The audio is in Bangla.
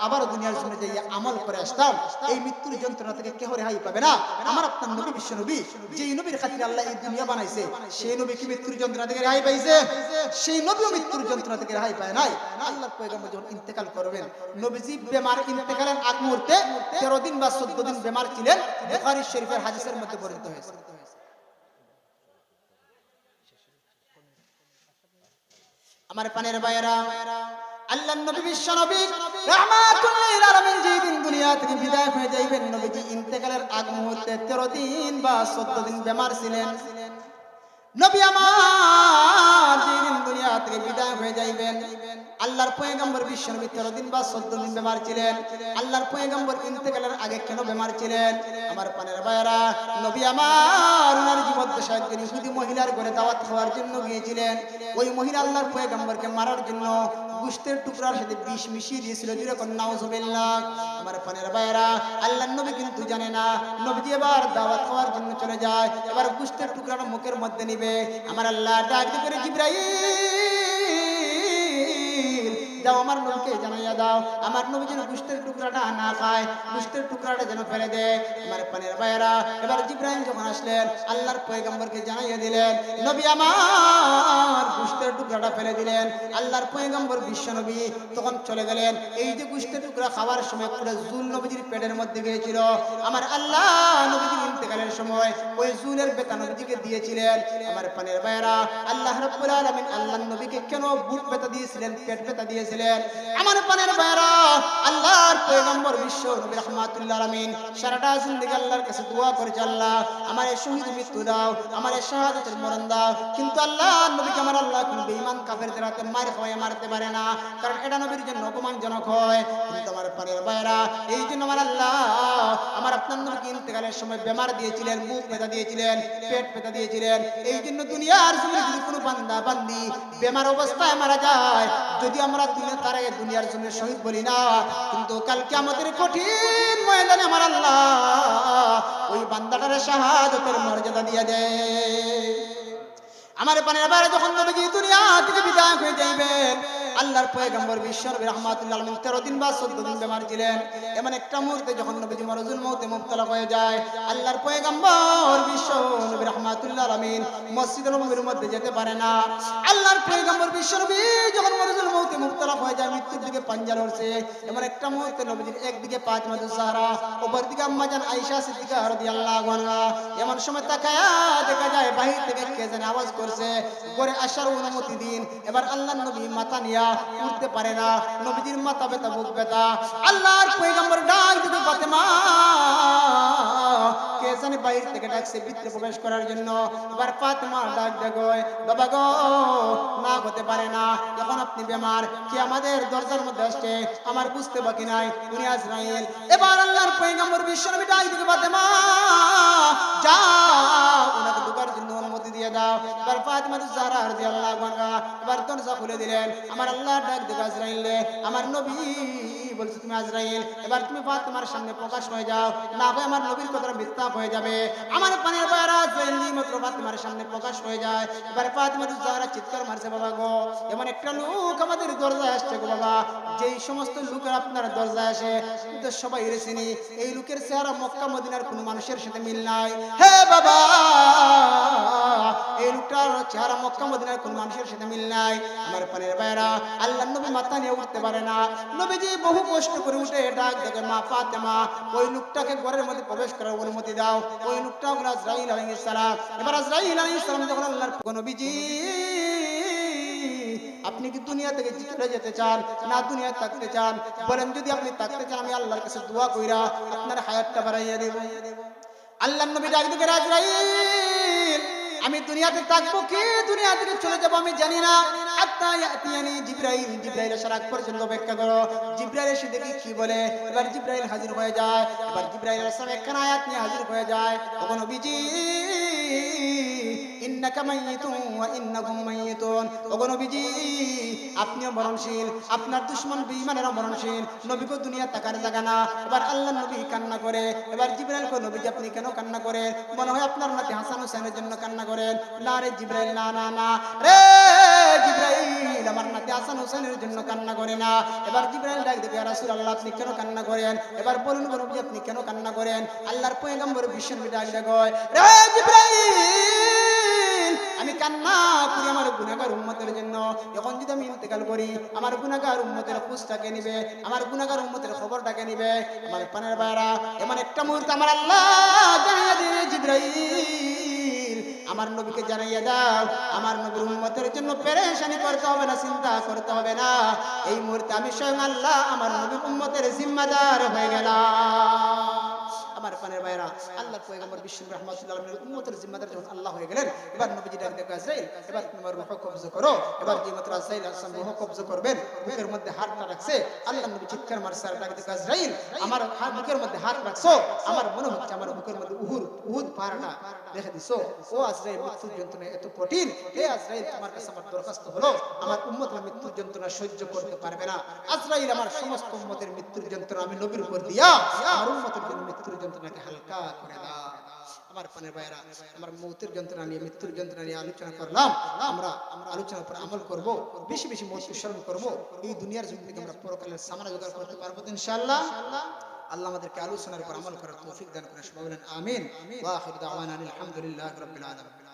আবার দুনিয়ার জমিনে যাইয়া আমল করে আসতাম, এই মৃত্যুর যন্ত্রণা থেকে কেউ রেহাই পাবে না। আমার আপনার নবী বিশ্ব নবী, যেই নবীর খাতিরে আল্লাহ এই দুনিয়া বানাইছে, সেই নবী কি মৃত্যুর যন্ত্রণা থেকে রেহাই পাইছে? সেই নবীও মৃত্যুর যন্ত্রণা থেকে রেহাই পায় নাই। আল্লাহর পয়গম্বর যখন ইন্তেকাল করবেন, নবীজি বেমার ইন্তেকালের আগ মুহূর্তে 13 দিন বা 14 দিন বেমার ছিলেন, বুখারী শরীফের হাদিসের মধ্যে বর্ণিত হয়েছে। আমার পানের ভাইয়েরা, আল্লাহর নবী বিশ্ব নবী রাহমাতুল লিল আলামিন যেদিন দুনিয়া থেকে বিদায় হয়ে যাইবেন, নবীজি ইন্তেকালের আগ মুহূর্তে 13 দিন বা 14 দিন বেমার ছিলেন। নবী আমার যেদিন দুনিয়া থেকে বিদায় হয়ে যাইবেন, আল্লাহর পয়গম্বর বিশ্ব নবী 13 দিন বা 14 দিন বেমার ছিলেন। আল্লাহর পয়গম্বর ইন্তেকালের আগে কেন বেমার ছিলেন? আমার পানের ভাইয়েরা, নবী আমার ওনার জীবদ্দশায় একজন ইহুদি মহিলার ঘরে দাওয়াত খাওয়ার জন্য গিয়েছিলেন। ওই মহিলা আল্লাহর পয়গম্বরকে মারার জন্য গোশতের টুকরার সাথে বিষ মিশিয়ে দিয়েছিল। যেরকম নাউজুবিল্লাহ। আমার পানের ভাইয়েরা, আল্লাহর নবী কিন্তু জানে না। নবীজি এবার দাওয়াত খাওয়ার জন্য চলে যায়, এবার গোশতের টুকরাটা মুখের মধ্যে নিবে। আমার আল্লাহ ডাক করে, জিবরাইল যাও আমার নবীকে জানাইয়া দাও, আমার নবী যেন গোশতের টুকরাটা না খায়, গোশতের টুকরাটা যেন ফেলে দেয়। আমার পানের ভাইয়েরা, এবার জিবরাইল যখন আসলেন, আল্লাহর পয়গম্বরকে জানাইয়া দিলেন, নবী আমার গোশতের টুকরাটা ফেলে দিলেন। আল্লাহর পয়গম্বর বিশ্ব নবী তখন চলে গেলেন। এই যে গোশতের টুকরা খাওয়ার সময় পুরো জুল নবীজির পেটের মধ্যে গিয়েছিল। আমার আল্লাহ নবীজির ইন্তেকালের সময় ওই জুলের বেতা নবীজিকে দিয়েছিলেন। আমার পানের ভাইয়েরা, আল্লাহ রাব্বুল আলামিন আল্লাহর নবীকে কেন বুক ব্যথা দিয়েছিলেন, পেট ব্যথা দিয়েছিলেন? আমার পানের ভাইয়েরা, আল্লাহর পয়গম্বর বিশ্ব নবী রাহমাতুল লিল আলামিন সারাটা জিন্দেগি আল্লাহর কাছে দোয়া করেছে, আল্লাহ আমার এই শহীদ মৃত্যু দাও, আমার এই শাহাদাতের মরণ দাও। কিন্তু আল্লাহর নবীকে আমার আল্লাহ কোন বেঈমান কাফেরদের হাতে মার খাওয়ায় মারতে পারে না, কারণ এটা নবীর জন্য অপমানজনক হয়। কিন্তু আমার পানের ভাইয়েরা, এই জন্য আমার আল্লাহ আমার আপনার নবীকে ইন্তেকালের সময় বেমার দিয়েছিলেন, বুক ব্যথা দিয়েছিলেন, পেট ব্যথা দিয়েছিলেন। এই জন্য দুনিয়ার জমিনে যদি কোনো বান্দা বান্দি বেমার অবস্থায় মারা যায়, যদি আমরা তার আগে দুনিয়ার জন্য শহীদ বলি না, কিন্তু কালকে আমাদের কঠিন ময়দানে আমার আল্লাহ ওই বান্দাটার শাহাদাতের মর্যাদা দিয়ে দেয়। আমার পানের বাইরে যখন নবীজি দুনিয়া থেকে বিদায় হয়ে যাইবেন, আল্লাহর পয়গম্বর বিশ্ব নবী রাহমাতুল লিল আলামিন 13 দিন বা 14 দিন বেমার ছিলেন। এমন একটা মুহূর্তে যখন নবীজি মরজুল মউতে মুবতালা হয়ে যায়, আল্লাহর পয়গম্বর বিশ্ব নবী রাহমাতুল লিল আলামিন মসজিদে নববীর মধ্যে যেতে পারে না। আল্লাহর পয়গম্বর বিশ্ব নবী যখন মরজুল মউতে মুবতালা হয়ে যায়, মৃত্যুর দিকে পাঞ্জা লড়ছে, এমন একটা মুহূর্তে নবীজির একদিকে ফাতিমা জাহরা, অপর দিকে আম্মা জান আয়েশা সিদ্দিকা রাদিয়াল্লাহু আনহা। এমন সময় তাকায়া দেখা যায় বাহির থেকে কে যেন আওয়াজ করছে, ঘরে আসার অনুমতি দিন। এবার আল্লাহর নবী মাথা নিয়া উঠতে পারে না, নবীজির মাথা ব্যথা, বুক ব্যথা। আল্লাহর পয়গম্বর ডাক দিতে, ফাতেমা কে জানি বাইরে থেকে ডাকছে ভিতরে প্রবেশ করার জন্য। এবার ফাতেমা ডাক দেয়, বাবা গো না হতে পারে না, এখন আপনি বেমার, কি আমাদের দরজার মধ্যে আসছে, আমার বুঝতে বাকি নাই, উনি আজরাইল। এবার আল্লাহর পয়গম্বর বিশ্ব নবী ডাক দিতে, ফাতেমা যাও ওনাকে ঢোকার জন্য অনুমতি দিয়ে দাও। এবার ফাতিমা জাহরা রাদিয়াল্লাহু আনহা এবার দরজা খুলে দিলেন। আমার আল্লাহ ডাক দিতে, আজরাইল আমার নবী বলছে তুমি আজরাইল, এবার তুমি ফাতিমার সামনে প্রকাশ হয়ে যাও, না হয় আমার নবীর কথা মিথ্যা হয়ে যাবে। আমার পানের ভাইয়েরা, আজরাইল মাত্র ফাতিমার সামনে প্রকাশ হয়ে যায়, এবার ফাতিমা জাহরা চিৎকার মারছে, বাবা গো এমন একটা লোক আমাদের দরজায় আসছে গো বাবা। যেই সমস্ত লোকের আপনার দরজায় আসে সবাই চিনি, এই লোকের চেহারা মক্কা মদিনার কোনো মানুষের সাথে মিল নাই। হে বাবা, এই লোকটার চেহারা মক্কা মদিনার কোন মানুষের সাথে মিল নাই। আমার পানের ভাইয়েরা, আল্লাহর নবী মাথা নিয়ে উঠতে পারে না। নবীজি বহু কষ্ট করে উঠে ডাক দেখে, মা ফাতেমা ওই লোকটাকে ঘরের মধ্যে প্রবেশ করার অনুমতি দাও। ওই লোকটা হলো আজরাইল আলাইহিস সালাম। এবার আজরাইল আলাইহিস সালাম যখন আল্লাহর নবীজি আপনি কি দুনিয়া থেকে চলে যেতে চান না দুনিয়া থাকতে চান? বলেন যদি আপনি থাকতে চান আমি আল্লাহর কাছে দোয়া কইরা আপনার হায়াতটা বাড়াইয়া দেব। আল্লাহর নবী ডাক দিকে, আজরাইল আমি দুনিয়াতে থাকবো কি দুনিয়া থেকে চলে যাবো আমি জানি না। হাত্তা ইয়াতিয়ানি জিবরাইল, জিবরাইল আসার আগ পর্যন্ত অপেক্ষা করো। জিবরাইল এসে দেখি কি বলে। এবার জিবরাইল হাজির হয়ে যায়। এবার জিবরাইল আলাইহিস সালাম একখানা আয়াত নিয়ে হাজির হয়ে যায়। ওগো নবীজি ইন্নাকা মাইয়িতুন ওয়া ইন্নাকুম মাইয়িতুন, ওগো নবীজি আপনিও মরণশীল, আপনার দুশমন বেঈমানেরা মরণশীল, নবীকে দুনিয়া তাকার জায়গা না। এবার আল্লাহর নবী কান্না করে। এবার জিবরাইল কো, নবীজি আপনি কেন কান্না করেন? মনে হয় আপনার নাতি হাসান হোসেনের জন্য কান্না করেন। না রে জিবরাইল, না না না রে জিবরাইল, জিবরাইল আমার নাতি হাসান হোসেনের জন্য কান্না করে না। এবার জিবরাইল ডাক দেবে, ইয়া রাসূলুল্লাহ আপনি কেন কান্না করেন? এবার বলুন গো নবী আপনি কেন কান্না করেন? আল্লাহর পয়গম্বর বিশ্বনবী ডাক দেয়, রে জিবরাইল আমি কান্না করি আমার গুনাহগার উম্মতের জন্য। এখন যদি আমি ইন্তেকাল করি আমার গুনাহগার উম্মতের খোঁজটাকে নিবে, আমার গুনাহগার উম্মতের খবরটাকে নিবে। আমার পানের ভাইরা এমন একটা মুহূর্তে আমার আল্লাহ জানিয়ে দিবে, জিবরাইল আমার নবীকে জানাইয়া দাও আমার নবীর উম্মতের জন্য পেরেশানি করতে হবে না, চিন্তা করতে হবে না। এই মুহূর্তে আমি স্বয়ং আল্লাহ আমার নবীর উম্মতের জিম্মাদার হয়ে গেলাম। আমার পানের ভাইরা আল্লাহর পয়গম্বর বিশ্বনবী রাহমাতুল্লাহ আলাইহির উম্মতের জিম্মাদার যখন আল্লাহ হয়ে গেলেন, এবার নবীজি ডাক দেয়, আজরাইল এবার তোমার রূহ কবজ করো। এবার যে মাত্র আজরাইল আসলাম রূহ কবজ করবেন, বুকের মধ্যে হাতটা রাখছে। আল্লাহ নবী চিৎকার মারছে আর ডাক দেয়, আজরাইল আমার বুকের মধ্যে হাত রাখছো, আমার মনে হচ্ছে আমার বুকের মধ্যে উহুদ পাহাড়টা রেখে দিছো। ও আজরাইল মৃত্যুর যন্ত্রণা এত কঠিন, হে আজরাইল তোমার কাছে আমার দরখাস্ত হলো, আমার উম্মতরা মৃত্যুর যন্ত্রণা সহ্য করতে পারবে না। আজরাইল আমার সমস্ত উম্মতের মৃত্যুর যন্ত্রণা আমি নবীর উপর দিয়া আমার উম্মতের জন্য মৃত্যুর যন্ত্রণাকে হালকা করে দাও। আমার পানের ভাইরা আমার মৌতের যন্ত্রণা নিয়ে মৃত্যুর যন্ত্রণা নিয়ে আলোচনা করলাম। আমরা আলোচনার উপর আমল করব, বেশি বেশি মৌতকে স্মরণ করব। এই দুনিয়ার জিন্দেগি আমরা পরকালের সামানা জোগাড় করতে পারবো ইনশাআল্লাহ। আল্লাহ আমাদেরকে আলোচনার উপর আমল করার তৌফিক দান করেন। সবাই বলেন আমিন। ওয়া আখিরু দাওয়ানা আলহামদুলিল্লাহি রাব্বিল আলামিন।